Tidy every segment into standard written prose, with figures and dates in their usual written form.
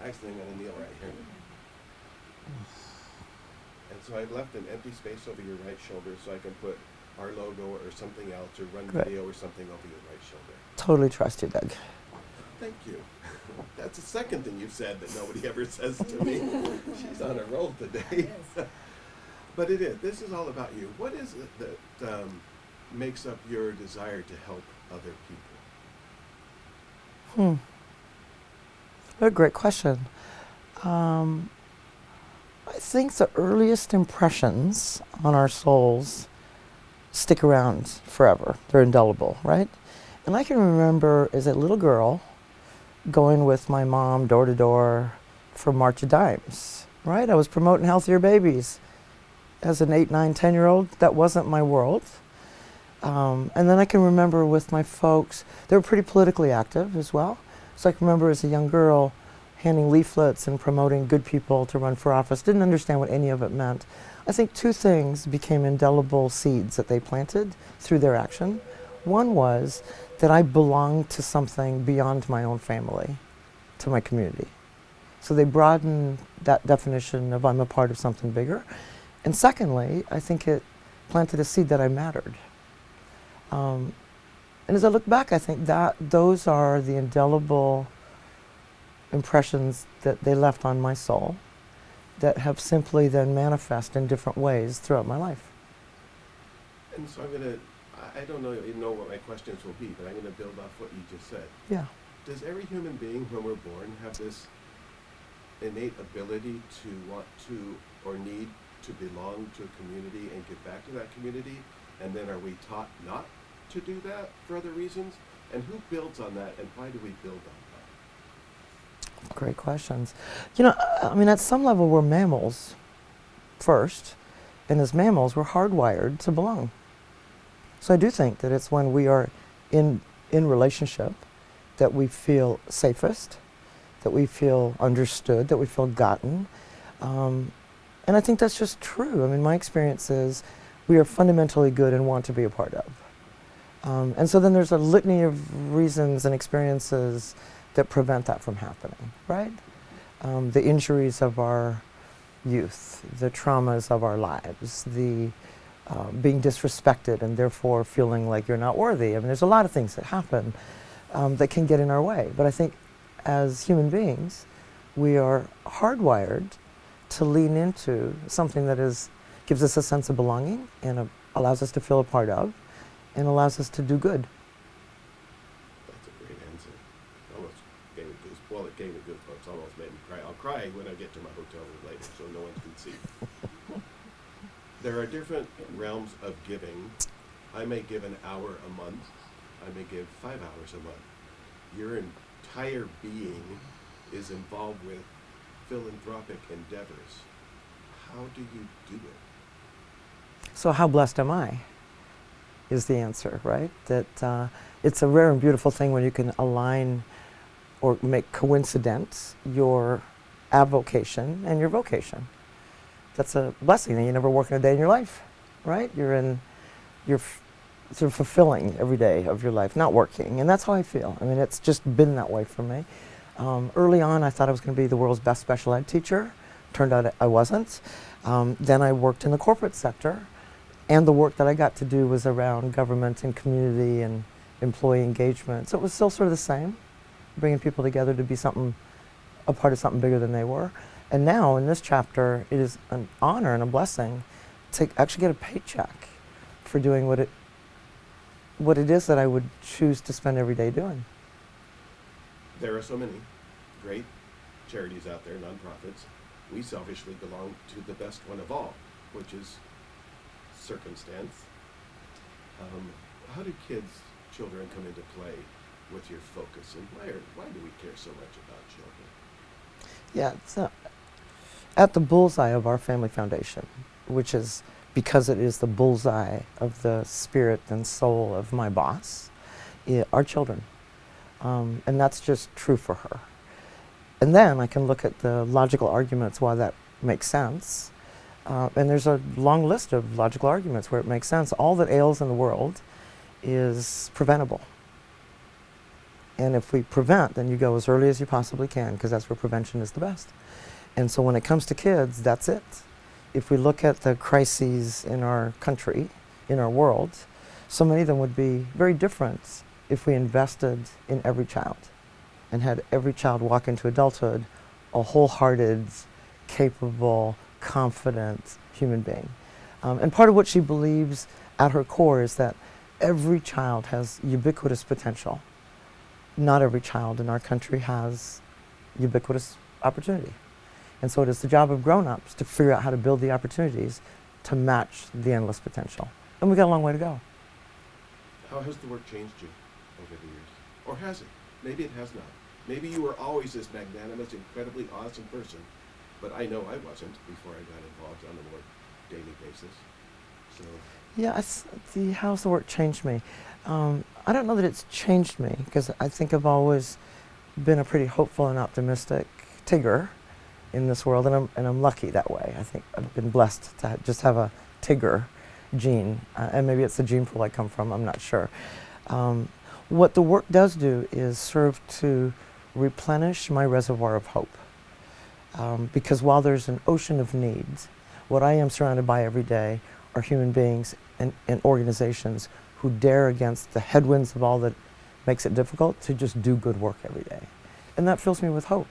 Actually, I'm going to kneel right here. And so I've left an empty space over your right shoulder so I can put our logo or something else or run Great. video or something over your right shoulder. Totally trust you, Doug. Thank you. That's the second thing you've said that nobody ever says to me. She's on a roll today. But it is. This is all about you. What is it that makes up your desire to help other people? What a great question. I think the earliest impressions on our souls stick around forever. They're indelible, right? And I can remember as a little girl going with my mom door to door for March of Dimes, right? I was promoting healthier babies. As an 8, 9, 10-year-old, that wasn't my world. And then I can remember with my folks, they were pretty politically active as well. So I can remember as a young girl handing leaflets and promoting good people to run for office. Didn't understand what any of it meant. I think two things became indelible seeds that they planted through their action. One was that I belonged to something beyond my own family, to my community. So they broadened that definition of I'm a part of something bigger. And secondly, I think it planted a seed that I mattered. And as I look back, I think that those are the indelible impressions that they left on my soul that have simply then manifest in different ways throughout my life. And so I'm going to, I don't know, even know what my questions will be, but I'm going to build off what you just said. Yeah. Does every human being when we're born have this innate ability to want to or need to belong to a community and give back to that community? And then are we taught not to do that for other reasons? And who builds on that, and why do we build on that? Great questions. You know, I mean, at some level, we're mammals first, and as mammals, we're hardwired to belong. So I do think that it's when we are in relationship that we feel safest, that we feel understood, that we feel gotten. And I think that's just true. I mean, my experience is we are fundamentally good and want to be a part of. And so then there's a litany of reasons and experiences that prevent that from happening, right? The injuries of our youth, the traumas of our lives, the being disrespected and therefore feeling like you're not worthy. I mean, there's a lot of things that happen that can get in our way. But I think as human beings, we are hardwired to lean into something that gives us a sense of belonging and allows us to feel a part of and allows us to do good. That's a great answer. Almost gave me goosebumps. Well, it gave me goosebumps. Almost made me cry. I'll cry when I get to my hotel room later, so no one can see. There are different realms of giving. I may give an hour a month. I may give 5 hours a month. Your entire being is involved with philanthropic endeavors. How do you do it? So how blessed am I? Is the answer, right? That it's a rare and beautiful thing when you can align or make coincidence your avocation and your vocation. That's a blessing that you never work in a day in your life, right? You're sort of fulfilling every day of your life, not working, and that's how I feel. I mean, it's just been that way for me. Early on, I thought I was going to be the world's best special ed teacher. Turned out I wasn't. Then I worked in the corporate sector. And the work that I got to do was around government and community and employee engagement. So it was still sort of the same, bringing people together to be a part of something bigger than they were. And now in this chapter, it is an honor and a blessing to actually get a paycheck for doing what it is that I would choose to spend every day doing. There are so many great charities out there, nonprofits. We selfishly belong to the best one of all, which is Circumstance. How do children come into play with your focus, and why do we care so much about children? Yeah, it's at the bullseye of our family foundation, which is because it is the bullseye of the spirit and soul of my boss, are children. And that's just true for her. And then I can look at the logical arguments why that makes sense. And there's a long list of logical arguments where it makes sense. All that ails in the world is preventable. And if we prevent, then you go as early as you possibly can, because that's where prevention is the best. And so when it comes to kids, that's it. If we look at the crises in our country, in our world, so many of them would be very different if we invested in every child and had every child walk into adulthood a wholehearted, capable, confident human being. And part of what she believes at her core is that every child has ubiquitous potential. Not every child in our country has ubiquitous opportunity. And so it is the job of grown-ups to figure out how to build the opportunities to match the endless potential. And we've got a long way to go. How has the work changed you over the years? Or has it? Maybe it has not. Maybe you were always this magnanimous, incredibly awesome person, but I know I wasn't before I got involved on a more daily basis. So. Yeah, how's the work changed me? I don't know that it's changed me, because I think I've always been a pretty hopeful and optimistic Tigger in this world, and I'm lucky that way. I think I've been blessed to just have a Tigger gene, and maybe it's the gene pool I come from, I'm not sure. What the work does do is serve to replenish my reservoir of hope. Because while there's an ocean of needs, what I am surrounded by every day are human beings and organizations who dare against the headwinds of all that makes it difficult to just do good work every day. And that fills me with hope.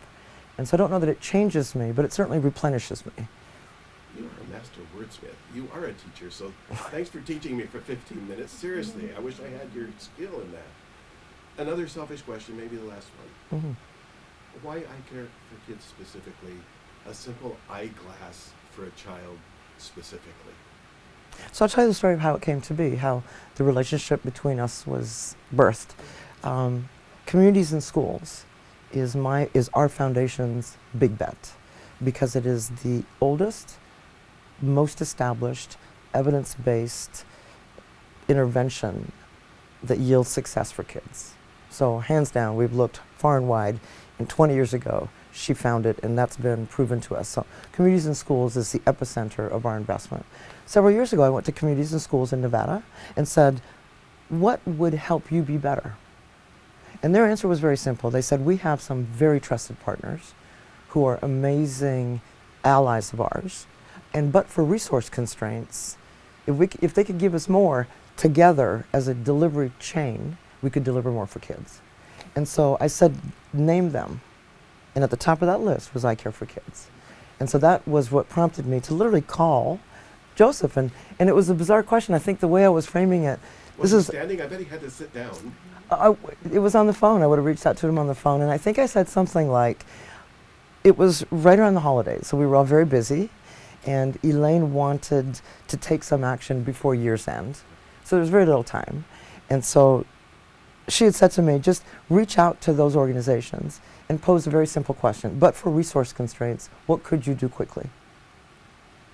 And so I don't know that it changes me, but it certainly replenishes me. You are a master wordsmith. You are a teacher, so thanks for teaching me for 15 minutes. Seriously, I wish I had your skill in that. Another selfish question, maybe the last one. Mm-hmm. Why eye care for kids specifically? A simple eyeglass for a child specifically? So I'll tell you the story of how it came to be, how the relationship between us was birthed. Communities and schools is our foundation's big bet, because it is the oldest, most established, evidence-based intervention that yields success for kids. So hands down, we've looked far and wide, and 20 years ago, she found it, and that's been proven to us. So communities and schools is the epicenter of our investment. Several years ago, I went to communities and schools in Nevada and said, what would help you be better? And their answer was very simple. They said, we have some very trusted partners who are amazing allies of ours, and but for resource constraints, if they could give us more together as a delivery chain, we could deliver more for kids. And so I said, name them. And at the top of that list was I Care for Kids. And so that was what prompted me to literally call Joseph. And it was a bizarre question. I think the way I was framing it, Was he standing? I bet he had to sit down. It was on the phone. I would have reached out to him on the phone. And I think I said something like, it was right around the holidays, so we were all very busy. And Elaine wanted to take some action before year's end. So there was very little time. And so she had said to me, just reach out to those organizations and pose a very simple question. But for resource constraints, what could you do quickly?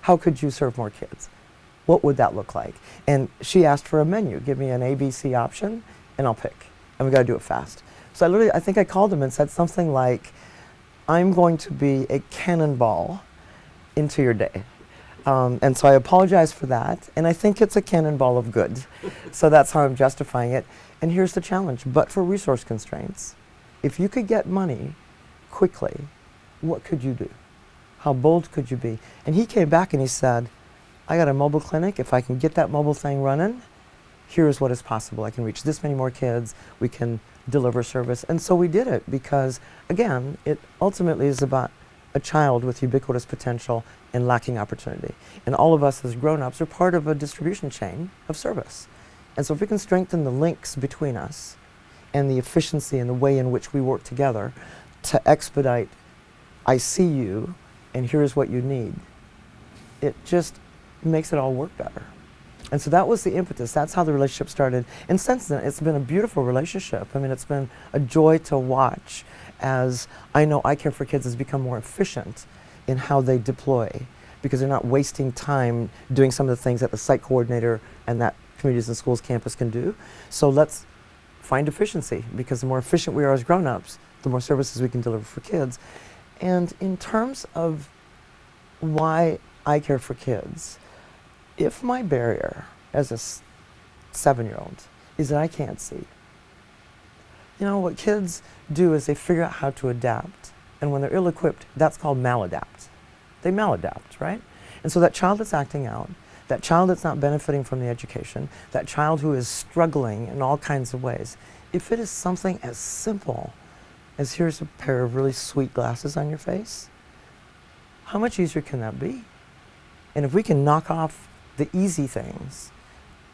How could you serve more kids? What would that look like? And she asked for a menu. Give me an ABC option, and I'll pick. And we got to do it fast. So I think I called him and said something like, I'm going to be a cannonball into your day. And so I apologize for that. And I think it's a cannonball of good. So that's how I'm justifying it. And here's the challenge. But for resource constraints, if you could get money quickly, what could you do? How bold could you be? And he came back and he said, I got a mobile clinic. If I can get that mobile thing running, here's what is possible. I can reach this many more kids. We can deliver service. And so we did it because, again, it ultimately is about a child with ubiquitous potential and lacking opportunity. And all of us as grown-ups are part of a distribution chain of service. And so if we can strengthen the links between us and the efficiency and the way in which we work together to expedite, I see you, and here's what you need, it just makes it all work better. And so that was the impetus. That's how the relationship started. And since then, it's been a beautiful relationship. I mean, it's been a joy to watch as I know I Care for Kids has become more efficient in how they deploy, because they're not wasting time doing some of the things that the site coordinator and that communities and schools campus can do. So let's find efficiency, because the more efficient we are as grown-ups, the more services we can deliver for kids. And in terms of why I Care for Kids, if my barrier as a 7-year-old is that I can't see, You know, what kids do is they figure out how to adapt. And when they're ill-equipped, that's called maladapt. They maladapt, right? And so that child that's acting out, that child that's not benefiting from the education, that child who is struggling in all kinds of ways, if it is something as simple as here's a pair of really sweet glasses on your face, how much easier can that be? And if we can knock off the easy things,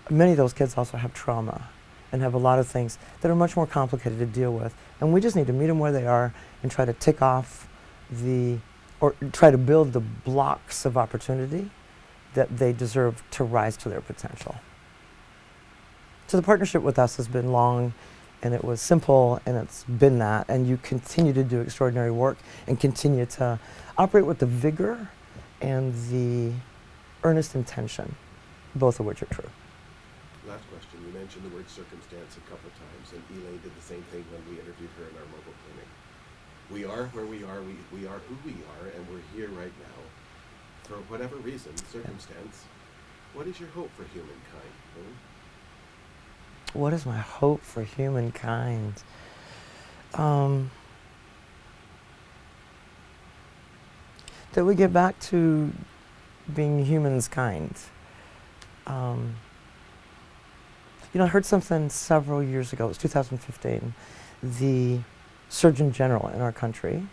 many of those kids also have trauma and have a lot of things that are much more complicated to deal with. And we just need to meet them where they are and try to tick off or try to build the blocks of opportunity that they deserve to rise to their potential. So the partnership with us has been long, and it was simple, and it's been that, and you continue to do extraordinary work and continue to operate with the vigor and the earnest intention, both of which are true. Last question. You mentioned the word circumstance a couple of times, and Elaine did the same thing when we interviewed her in our mobile clinic. We are where we are, we are who we are, and we're here right now. For whatever reason, circumstance, what is your hope for humankind? What is my hope for humankind? That we get back to being humans kind. You know, I heard something several years ago, it was 2015. The Surgeon General in our country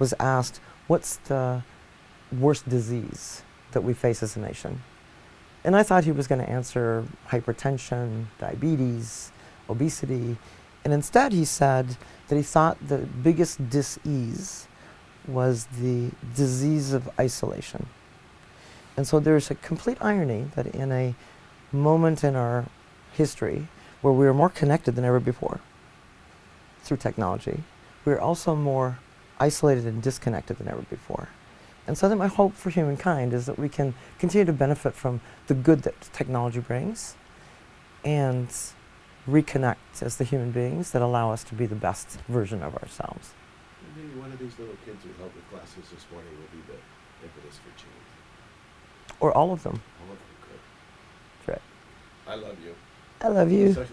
was asked, what's the worst disease that we face as a nation? And I thought he was going to answer hypertension, diabetes, obesity. And instead he said that he thought the biggest dis-ease was the disease of isolation. And so there's a complete irony that in a moment in our history where we are more connected than ever before through technology, we're also more isolated and disconnected than ever before. And so I think my hope for humankind is that we can continue to benefit from the good that technology brings and reconnect as the human beings that allow us to be the best version of ourselves. And maybe one of these little kids who helped with classes this morning will be the impetus for change. Or all of them. All of them could. That's right. I love you. I love you. Such